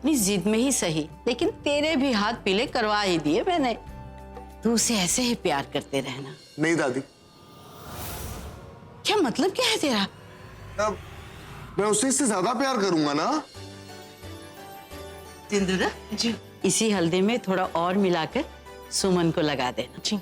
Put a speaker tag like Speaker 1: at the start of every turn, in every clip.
Speaker 1: अपनी जिद में ही सही, लेकिन तेरे भी हाथ पीले करवा ही दिए मैंने। तू उसे ऐसे ही प्यार करते रहना।
Speaker 2: नहीं दादी।
Speaker 1: क्या मतलब क्या है तेरा?
Speaker 2: अब मैं उससे इससे ज्यादा प्यार करूंगा ना।
Speaker 1: सिंदूरा जी, इसी हल्दी में थोड़ा और मिलाकर सुमन को लगा देना। जी।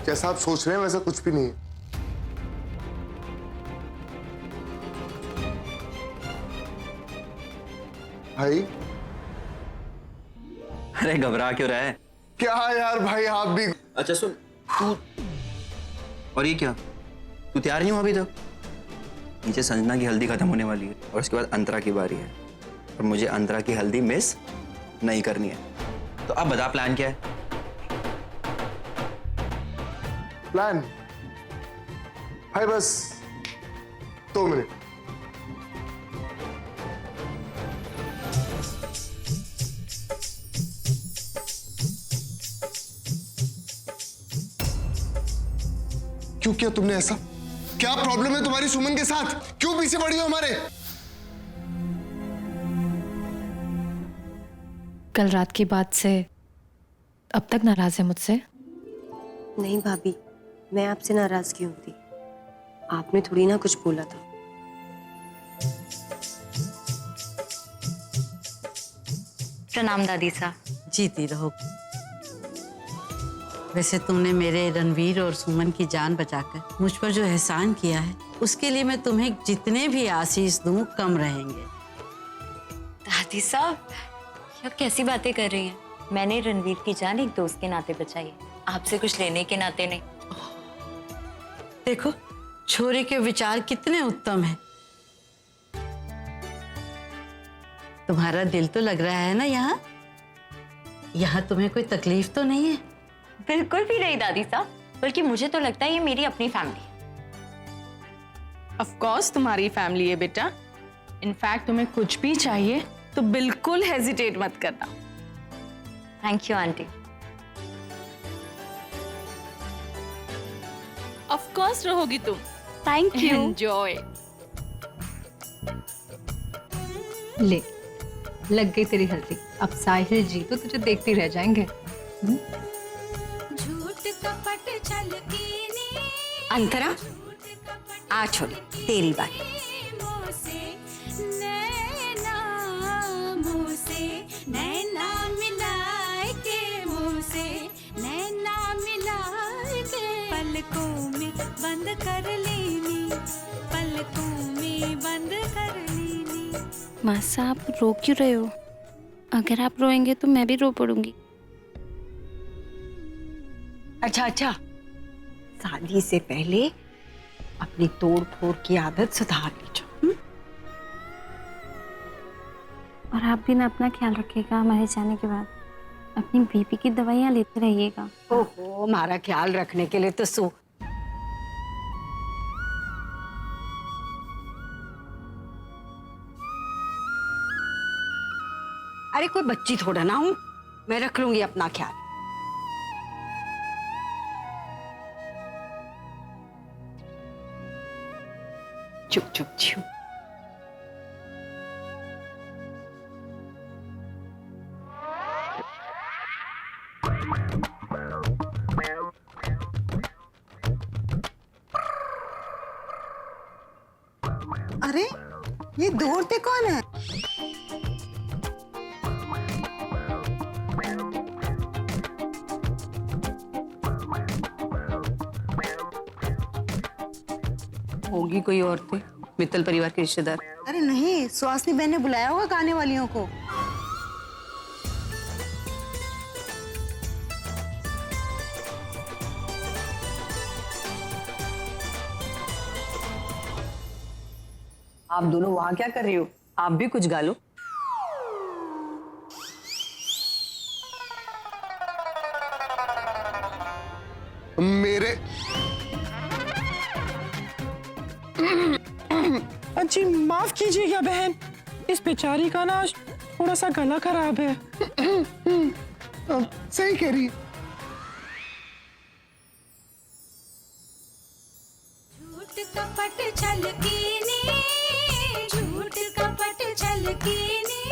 Speaker 2: जैसा आप सोच रहे हैं वैसा कुछ भी नहीं है। भाई
Speaker 3: अरे घबरा क्यों रहा है?
Speaker 2: क्या यार भाई आप भी।
Speaker 3: अच्छा सुन तू, और ये क्या, तू तैयार नहीं हुआ अभी तक? नीचे संजना की हल्दी खत्म होने वाली है और उसके बाद अंतरा की बारी है और मुझे अंतरा की हल्दी मिस नहीं करनी है। तो अब बता प्लान क्या है?
Speaker 2: प्लान भाई बस 2 मिनट। क्यों किया तुमने ऐसा? क्या प्रॉब्लम है तुम्हारी सुमन के साथ? क्यों पीछे पड़ी हो हमारे?
Speaker 4: कल रात की बात से अब तक नाराज है मुझसे?
Speaker 5: नहीं भाभी, मैं आपसे नाराज क्यों थी? आपने थोड़ी ना कुछ बोला था।
Speaker 6: प्रणाम दादी साहब।
Speaker 1: जीती रहो। वैसे तुमने मेरे रणवीर और सुमन की जान बचाकर मुझ पर जो एहसान किया है, उसके लिए मैं तुम्हें जितने भी आशीष दूं कम रहेंगे।
Speaker 6: दादी साहब, ये आप कैसी बातें कर रही हैं? मैंने रणवीर की जान एक दोस्त के नाते बचाई है, आपसे कुछ लेने के नाते नहीं।
Speaker 1: देखो छोरी के विचार कितने उत्तम हैं। तुम्हारा दिल तो लग रहा है ना यहाँ? यहाँ तुम्हें कोई तकलीफ तो नहीं है?
Speaker 6: बिल्कुल भी नहीं दादी साहब, बल्कि मुझे तो लगता है ये मेरी अपनी फैमिली है।
Speaker 7: ऑफ कोर्स तुम्हारी फैमिली है बेटा। इनफैक्ट तुम्हें कुछ भी चाहिए तो बिल्कुल हेजिटेट मत करना।
Speaker 6: Thank you aunty.
Speaker 7: Of course रहोगी तुम।
Speaker 6: Thank you.
Speaker 7: एंजॉय।
Speaker 4: ले, लग गई तेरी हल्दी। अब साहिल जी तो तुझे देखते ही रह जाएंगे।
Speaker 5: अंतरा, आ छोड़ी, तेरी बारी।
Speaker 8: पलकों में बंद कर लेनी, पलकों में बंद कर लेनी।
Speaker 9: मासा आप रो क्यों रहे हो? अगर आप रोएंगे तो मैं भी रो पड़ूंगी।
Speaker 5: अच्छा, शादी से पहले अपनी तोड़ फोड़ की आदत सुधार लीजिए।
Speaker 9: और आप भी ना अपना ख्याल रखिएगा। हमारे जाने के बाद अपनी बीपी की दवाइयाँ लेते रहिएगा।
Speaker 5: ओहो, हमारा ख्याल रखने के लिए तो सो। अरे कोई बच्ची थोड़ा ना हूं, मैं रख लूंगी अपना ख्याल। चुप चुप चुप।
Speaker 10: अरे ये दौड़ते कौन है?
Speaker 1: होगी कोई औरतें, मित्तल परिवार के रिश्तेदार।
Speaker 10: अरे नहीं, सुहासिनी बहन ने बुलाया होगा गाने वालियों को।
Speaker 5: आप दोनों वहां क्या कर रही हो? आप भी कुछ गा लो।
Speaker 2: मेरे
Speaker 11: जी माफ कीजिएगा बहन, इस बेचारी का ना थोड़ा सा गला खराब है।
Speaker 2: सही कह रही है।
Speaker 8: झूठ कपट छलकीनी, झूठ कपट छलकीनी,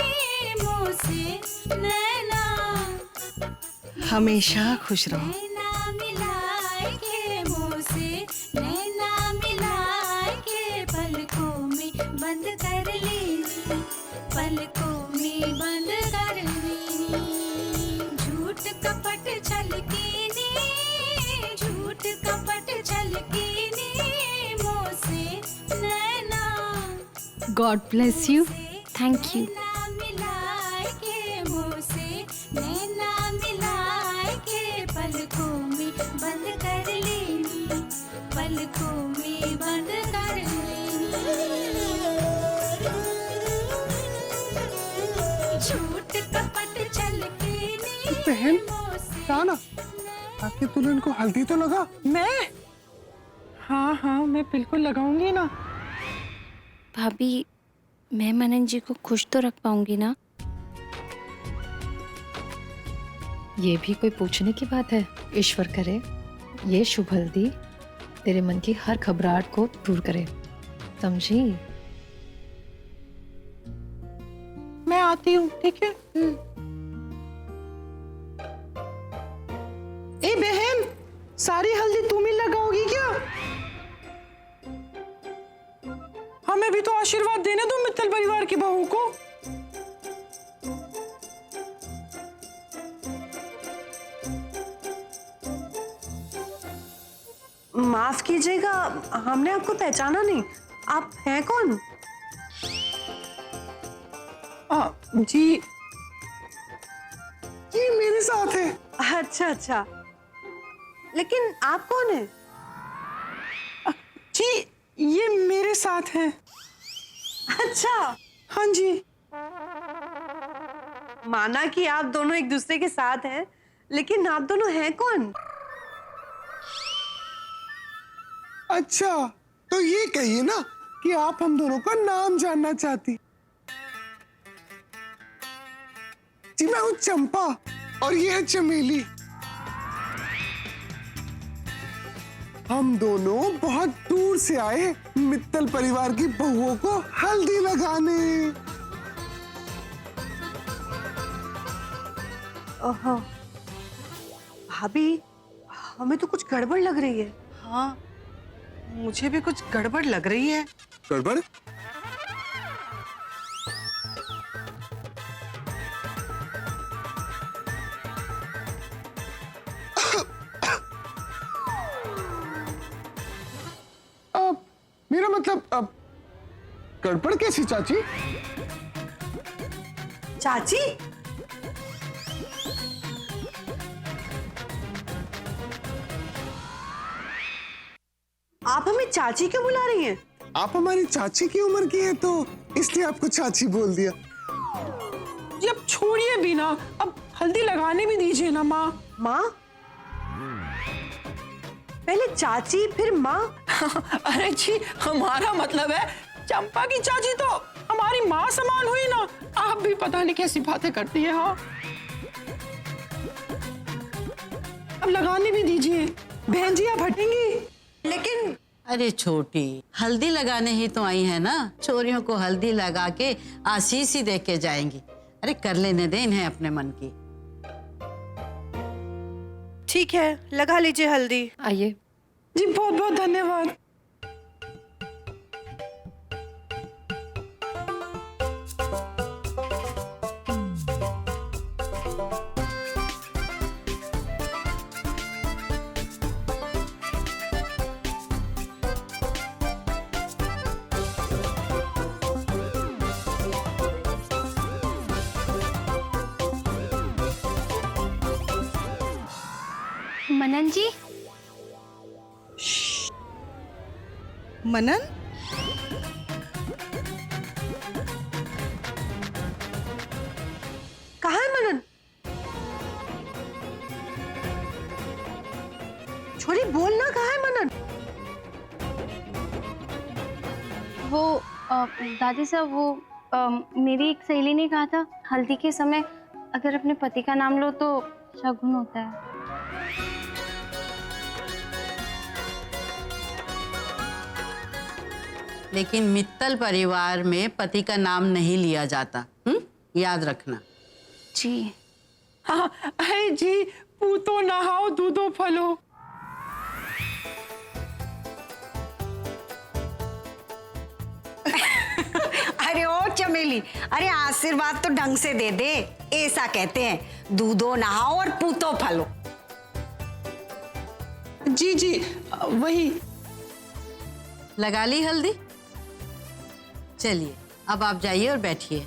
Speaker 8: मुँह से नैना
Speaker 10: हमेशा खुश रहो।
Speaker 8: नैना मिलाए के, मुँह से नैना मिलाए के, पलकों में बंद कर लेनी, पलकों में बंद कर लेनी। झूठ कपट छलकीनी, झूठ कपट छलकीनी, मुँह से नैना
Speaker 4: God bless you.
Speaker 9: Thank you.
Speaker 8: नैना मिलाए के, मुँह से नैना मिलाए के, पलकों में बंद कर लेनी, पलकों में बंद कर लेनी। झूठ कपट छलकीनी,
Speaker 2: बहन,
Speaker 8: मुँह से
Speaker 2: क्या ना आखिर दुल्हन को हल्दी तो लगा।
Speaker 11: मैं हाँ हाँ मैं बिल्कुल लगाऊंगी ना।
Speaker 9: भाभी, मैं मनन जी को खुश तो रख पाऊंगी ना?
Speaker 4: ये भी कोई पूछने की बात है? ईश्वर करे ये शुभ हल्दी तेरे मन की हर घबराहट को दूर करे, समझी?
Speaker 11: मैं आती हूँ, ठीक है? ए बहन, सारी हल्दी तुम ही लगाओगी क्या? हमें भी तो आशीर्वाद देने दो मित्तल परिवार की बहू को।
Speaker 10: माफ कीजिएगा, हमने आपको पहचाना नहीं। आप हैं कौन?
Speaker 11: जी
Speaker 2: ये मेरे साथ है।
Speaker 10: अच्छा अच्छा, लेकिन आप कौन है?
Speaker 11: जी ये मेरे साथ है।
Speaker 10: अच्छा,
Speaker 11: हाँ जी।
Speaker 10: माना कि आप दोनों एक दूसरे के साथ हैं, लेकिन आप दोनों हैं कौन?
Speaker 2: अच्छा, तो ये कहिए ना कि आप हम दोनों का नाम जानना चाहती। जी मैं हूँ चंपा और ये है चमेली। हम दोनों बहुत दूर से आए मित्तल परिवार की बहुओं को हल्दी लगाने।
Speaker 10: ओहो, भाभी, हमें तो कुछ गड़बड़ लग रही है।
Speaker 5: हाँ, मुझे भी कुछ गड़बड़ लग रही है।
Speaker 2: गड़बड़? मेरा मतलब अब गड़बड़ कैसी चाची?
Speaker 10: चाची? आप हमें चाची क्यों बुला रही हैं?
Speaker 2: आप हमारी चाची की उम्र की है तो इसलिए आपको चाची बोल दिया।
Speaker 11: जी अब छोड़िए भी ना, अब हल्दी लगाने भी दीजिए ना माँ।
Speaker 10: माँ? पहले चाची फिर माँ?
Speaker 11: अरे जी हमारा मतलब है चंपा की चाची तो हमारी माँ समान हुई ना। आप भी पता नहीं कैसी बातें करती है। हाँ अब लगाने भी दीजिए। बहन जी आप हटेंगी?
Speaker 10: लेकिन
Speaker 1: अरे छोटी, हल्दी लगाने ही तो आई है ना, छोरियों को हल्दी लगा के आशीष ही दे के जाएंगी। अरे कर लेने दे इन्हें अपने मन की।
Speaker 10: ठीक है, लगा लीजिए हल्दी।
Speaker 4: आइए।
Speaker 11: जी बहुत बहुत धन्यवाद।
Speaker 9: मनन जी,
Speaker 10: मनन? कहाँ है मनन? छोरी बोलना कहाँ है मनन?
Speaker 9: वो दादी साहब वो मेरी एक सहेली ने कहा था हल्दी के समय अगर अपने पति का नाम लो तो शगुन होता है।
Speaker 1: लेकिन मित्तल परिवार में पति का नाम नहीं लिया जाता, याद रखना।
Speaker 9: जी
Speaker 11: हाँ, अरे जी, पूतो नहाओ दूधो फलो।
Speaker 5: अरे ओ चमेली, अरे आशीर्वाद तो ढंग से दे दे, ऐसा कहते हैं, दूधो नहाओ और पूतो फलो।
Speaker 11: जी जी, वही।
Speaker 1: लगा ली हल्दी? चलिए अब आप जाइए और बैठिए।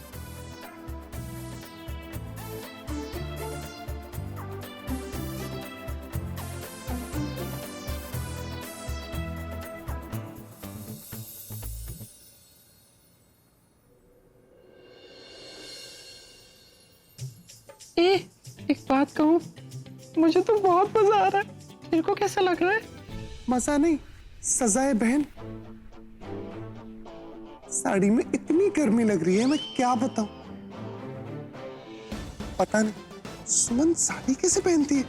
Speaker 11: एक बात कहूँ, मुझे तो बहुत मजा आ रहा है। तेरे को कैसा लग रहा है?
Speaker 2: मजा नहीं, सजा है बहन। साड़ी में इतनी गर्मी लग रही है, मैं क्या बताऊं। पता नहीं सुमन साड़ी कैसे पहनती है।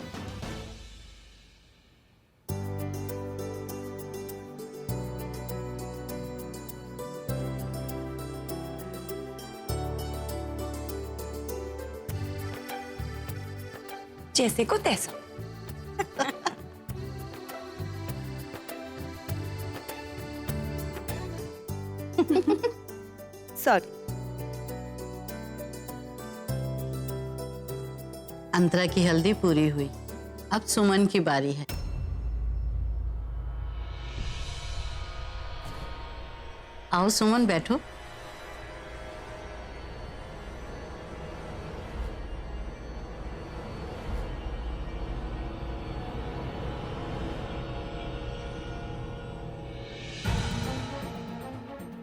Speaker 5: जैसे को तैसा। सॉरी।
Speaker 1: अंतरा की हल्दी पूरी हुई, अब सुमन की बारी है। आओ सुमन, बैठो।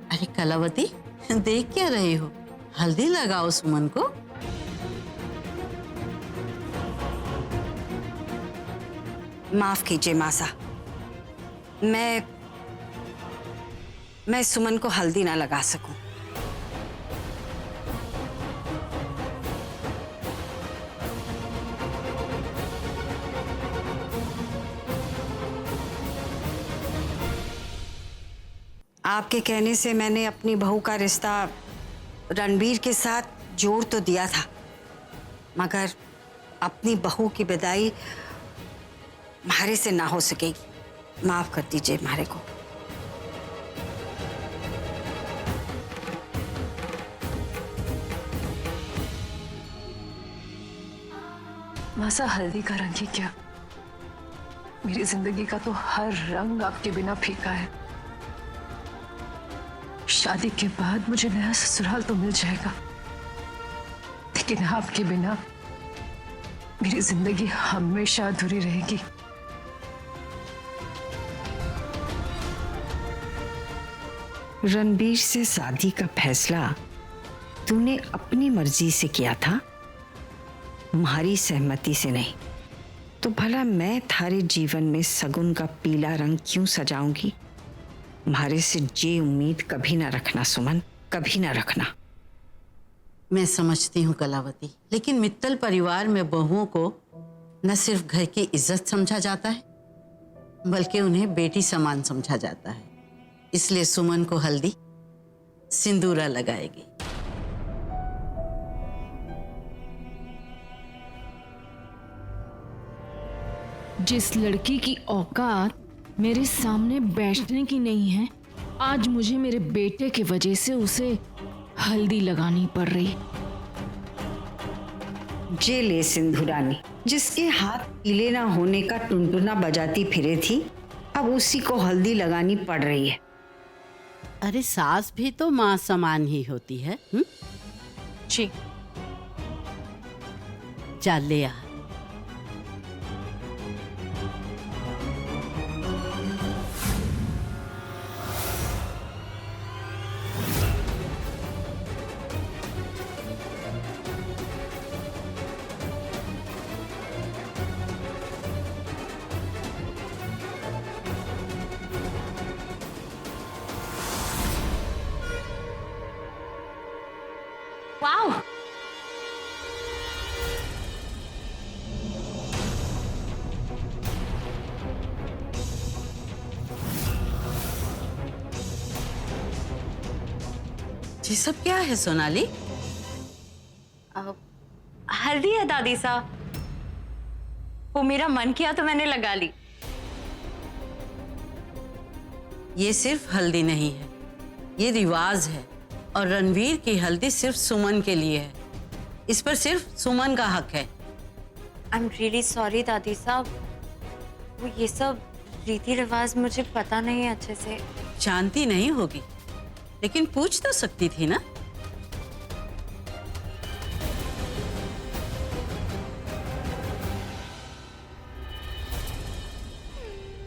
Speaker 1: अरे कलावती, देख क्या रही हो? हल्दी लगाओ सुमन को।
Speaker 5: माफ कीजिए मासा, मैं सुमन को हल्दी ना लगा सकूं। आपके कहने से मैंने अपनी बहू का रिश्ता रणबीर के साथ जोड़ तो दिया था, मगर अपनी बहू की विदाई मारे से ना हो सकेगी। माफ कर दीजिए मारे को।
Speaker 4: मासा, हल्दी का रंग ही क्या, मेरी जिंदगी का तो हर रंग आपके बिना फीका है। शादी के बाद मुझे नया ससुराल तो मिल जाएगा, लेकिन आपके बिना मेरी जिंदगी हमेशा अधूरी रहेगी।
Speaker 5: रणबीर से शादी का फैसला तूने अपनी मर्जी से किया था, तुम्हारी सहमति से नहीं। तो भला मैं थारे जीवन में सगुन का पीला रंग क्यों सजाऊंगी? तुम्हारे से ये उम्मीद कभी ना रखना सुमन, कभी ना रखना।
Speaker 1: मैं समझती हूँ कलावती, लेकिन मित्तल परिवार में बहुओं को न सिर्फ घर की इज्जत समझा जाता है, बल्कि उन्हें बेटी समान समझा जाता है। इसलिए सुमन को हल्दी सिंदूरा लगाएगी।
Speaker 7: जिस लड़की की औकात मेरे सामने बैठने की नहीं है, आज मुझे मेरे बेटे की वजह से उसे हल्दी लगानी पड़ रही।
Speaker 5: जे ले सिंधुरानी, जिसके हाथ पीले ना होने का टुनटुना बजाती फिरे थी, अब उसी को हल्दी लगानी पड़ रही है।
Speaker 1: अरे सास भी तो माँ समान ही होती है।
Speaker 7: जी।
Speaker 1: जा ले आ।
Speaker 6: वाओ!
Speaker 1: ये सब क्या है सोनाली?
Speaker 6: हल्दी है दादी साहब। वो मेरा मन किया तो मैंने लगा ली।
Speaker 1: ये सिर्फ हल्दी नहीं है, ये रिवाज है। और रणवीर की हल्दी सिर्फ सुमन के लिए है। इस पर सिर्फ सुमन का हक है।
Speaker 6: आई एम रियली सॉरी दादी साहब। वो ये सब रीति रिवाज मुझे पता नहीं है अच्छे से।
Speaker 1: जानती नहीं होगी, लेकिन पूछ तो सकती थी ना।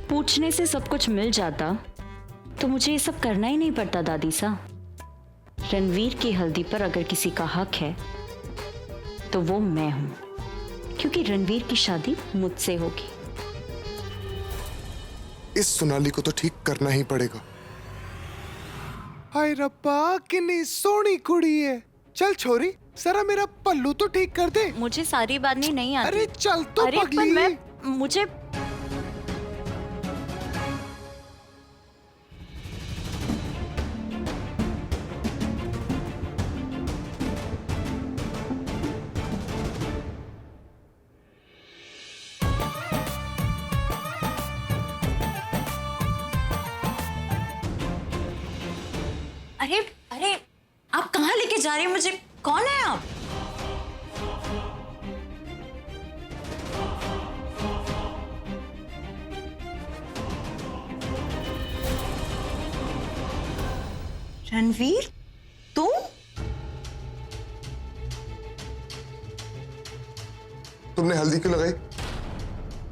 Speaker 6: पूछने से सब कुछ मिल जाता तो मुझे ये सब करना ही नहीं पड़ता दादी साहब। रणवीर की हल्दी पर अगर किसी का हक है तो वो मैं हूं, क्योंकि रणवीर की शादी मुझसे होगी।
Speaker 2: इस सोनाली को तो ठीक करना ही पड़ेगा। हाय रब्बा, कितनी सोहनी कुड़ी है। चल छोरी, जरा मेरा पल्लू तो ठीक कर दे।
Speaker 6: मुझे सारी बातें नहीं आती।
Speaker 2: अरे चल तो
Speaker 6: अरे पर
Speaker 2: पगली।
Speaker 6: मुझे अरे अरे आप कहाँ लेके जा रहे हैं मुझे? कौन है आप? रणवीर, तुम?
Speaker 2: तुमने हल्दी क्यों लगाई?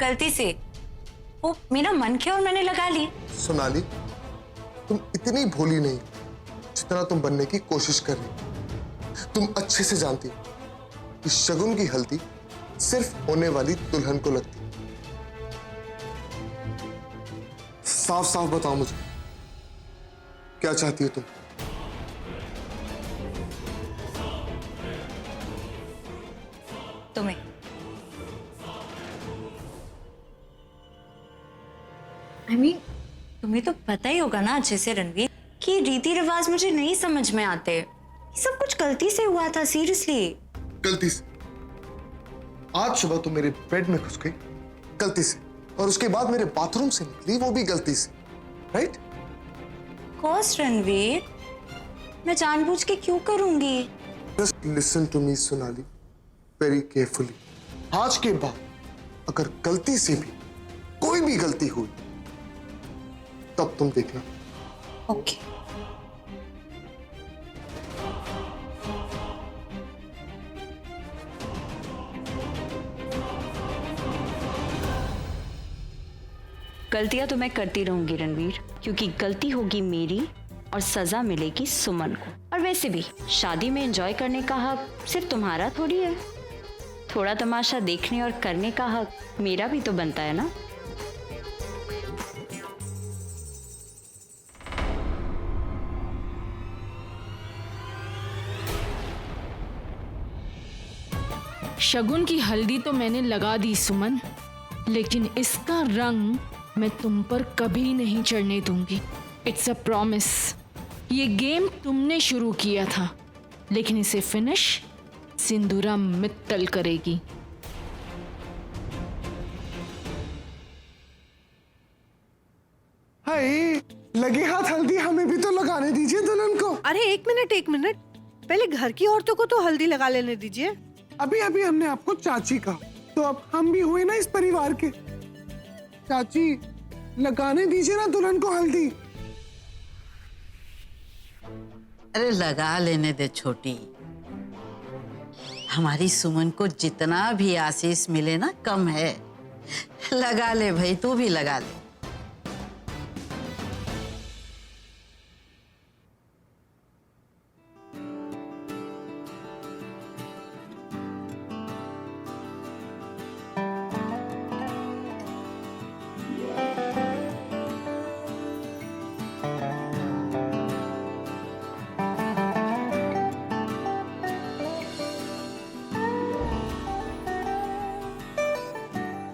Speaker 6: गलती से। वो मेरा मन किया और मैंने लगा ली।
Speaker 2: सोनाली, तुम इतनी भोली नहीं जितना तुम बनने की कोशिश कर रही। तुम अच्छे से जानती हो कि शगुन की हल्दी सिर्फ होने वाली दुल्हन को लगती। साफ साफ बताओ मुझे, क्या चाहती हो तुम?
Speaker 6: तुम्हें। I mean, तुम्हें तो पता ही होगा ना अच्छे से रणवीर कि रीति रिवाज मुझे नहीं समझ में आते। ये सब कुछ गलती से हुआ था, सीरियसली।
Speaker 2: गलती से? आज सुबह तुम मेरे बेड में घुस गई गलती से, और उसके बाद मेरे बाथरूम से निकली वो भी गलती से, राइट?
Speaker 6: कोर्स रणवीर, मैं जानबूझ के क्यों करूंगी?
Speaker 2: Just listen to me, Sonali, very carefully. आज के बाद अगर गलती से भी कोई भी गलती हुई तब तुम देखना।
Speaker 6: ओके। गलतियां तो मैं करती रहूंगी रणवीर, क्योंकि गलती होगी मेरी और सजा मिलेगी सुमन को। और वैसे भी शादी में एंजॉय करने का हक सिर्फ तुम्हारा थोड़ी है। थोड़ा तमाशा देखने और करने का हक मेरा भी तो बनता है ना।
Speaker 7: शगुन की हल्दी तो मैंने लगा दी सुमन, लेकिन इसका रंग मैं तुम पर कभी नहीं चढ़ने दूंगी। It's a promise. ये गेम तुमने शुरू किया था, लेकिन इसे फिनिश सिंदूरा मित्तल करेगी।
Speaker 2: हाय, लगे हाथ हल्दी हमें भी तो लगाने दीजिए दुल्हन को।
Speaker 10: अरे एक मिनट, पहले घर की औरतों को तो हल्दी लगा लेने दीजिए।
Speaker 2: अभी अभी हमने आपको चाची कहा, तो अब हम भी हुए ना इस परिवार के। चाची, लगाने दीजिए ना दुल्हन को हल्दी।
Speaker 1: अरे लगा लेने दे छोटी। हमारी सुमन को जितना भी आशीष मिले ना कम है। लगा ले भाई, तू भी लगा ले।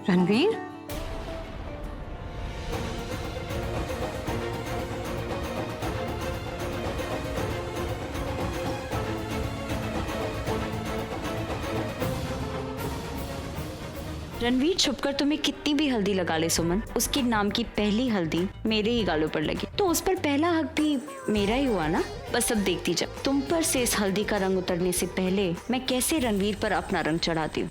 Speaker 10: रणवीर,
Speaker 6: रणवीर छुपकर तुम्हें कितनी भी हल्दी लगा ले सुमन, उसके नाम की पहली हल्दी मेरे ही गालों पर लगी तो उस पर पहला हक भी मेरा ही हुआ ना। बस अब देखती जा तुम पर से इस हल्दी का रंग उतरने से पहले मैं कैसे रणवीर पर अपना रंग चढ़ाती हूँ।